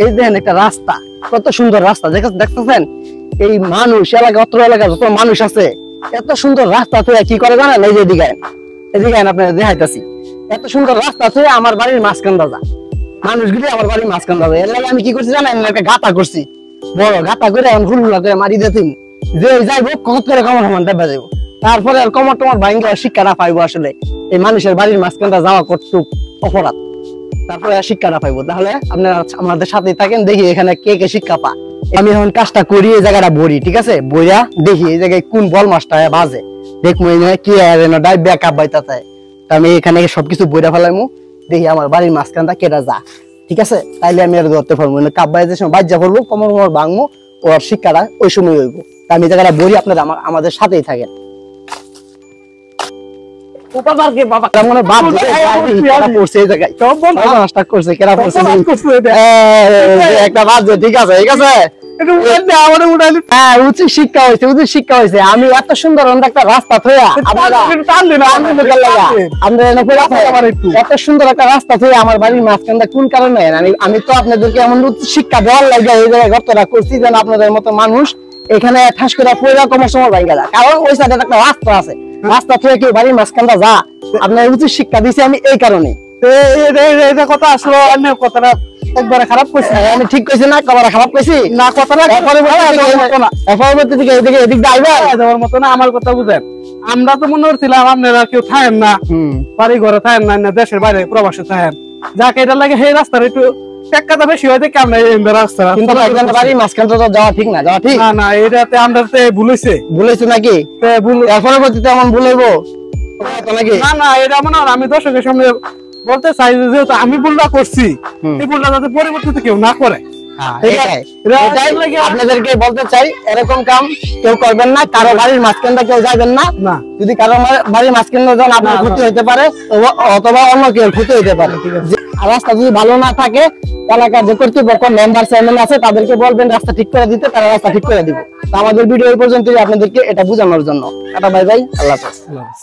এই দেখেন একটা রাস্তা, কত সুন্দর রাস্তা দেখতেছেন। এই মানুষ এলাকা, অত্র এলাকা যত মানুষ আছে, এত সুন্দর রাস্তা থেকে কি করে জানেন? এই যে এদিকে আপনার দেখাইতেছি, এত সুন্দর রাস্তা থেকে আমার বাড়ির মাঝখান দাদা মানুষগুলি আমার বাড়ির মাঝখান দাদা। এর লাগে আমি কি করছি জানেন? একটা গাতা করছি, বড় গাতা করে এখন হুলহুলা করে মারি দিতে যে যাইবো কত করে কমর সমান দেবা যাইব। তারপরে আর কমর টমর ভাঙ্গে শিক্ষাটা পাইবো। আসলে এই মানুষের বাড়ির মাঝখানটা যাওয়া কতটুক অপরাধ, তারপরে শিক্ষাটা পাইবো। তাহলে আপনারা আমাদের সাথেই থাকেন, দেখি এখানে কে কে শিক্ষা পা। আমি এখন কাজটা করি, এই জায়গাটা বড়ি, ঠিক আছে? বইয়া দেখি এই জায়গায় কোন বল মাছটা বাজে, দেখবো কি ব্যাকআপ বাইতাছে। আমি এখানে সবকিছু বইরা ফেলাইমু, দেখি আমার বাড়ির মাঝখানটা কেটা যা, ঠিক আছে? তাইলে আমি আর ধরতে পারবো না। কাপ বাইজে সময় বাজ্যা করবো, কমর কমর ভাঙবো, ওর শিক্ষাটা ওই সময় হইব। আমি এই জায়গাটা বলি, আপনারা আমাদের সাথেই থাকেন। আমি এত সুন্দর একটা রাস্তা এত সুন্দর একটা রাস্তা থয়ে আমার বাড়ির মাঝখানটা কোন কারণে? আমি তো আপনাদেরকে এমন শিক্ষা দেওয়ার লাগে এই জায়গায় গর্তটা করছি যেন আপনাদের মতো মানুষ এখানে ঠাস করে পয়লা কমার সময় ভাঙ্গা যায়। কারণ ওই সাইডে একটা রাস্তা আছে, রাস্তা থেকে কেউ বাড়ির মাঝখানটা যা, আপনার উচিত শিক্ষা দিছি আমি এই কারণে। কথা আসলে অন্য কথাটা একবারে খারাপ কইছি। আমি ঠিক কইছি না? কবারে খারাপ কইছি না? কথাটা এদিক যাওয়ার মতো না। আমার কথা বুঝেন, আমরা তো মনে করছিলাম আপনারা কেউ থাকেন না, বাড়ি ঘরে থাকেন না, দেশের বাইরে প্রবাসে থাকেন, যাকে এটা লাগে সেই রাস্তার একটু টেক্কাটা বেশি হয় দেখে আমরা এই রাস্তা। কিন্তু বাড়ির মাঝখানটা তো যাওয়া ঠিক না, যাওয়া ঠিক না। না, এটাতে আমরা ভুলেছে নাকি? পরবর্তীতে এমন ভুলাইবো নাকি? না না, এটা মনে হয় আমি দর্শকের সামনে বলতে চাই যেহেতু আমি ভুলটা করছি, এই ভুলটা যাতে পরবর্তীতে কেউ না করে। আপনাদেরকে বলতে চাই, এরকম কাম কেউ করবেন না, কারো বাড়ির মাঝখানটা কেউ যাবেন না। যদি কারো বাড়ির মাঝখানটা যান আপনার ক্ষতি হতে পারে, অথবা অন্য কেউ ক্ষতি হতে পারে। রাস্তা যদি ভালো না থাকে, এলাকার যে কর্তৃপক্ষ মেম্বার চেয়ারম্যান আছে তাদেরকে বলবেন রাস্তা ঠিক করে দিতে, তারা রাস্তা ঠিক করে দিব। আমাদের ভিডিও এই পর্যন্ত আপনাদেরকে এটা বোঝানোর জন্য। টাটা, বাই বাই, আল্লাহ হাফেজ।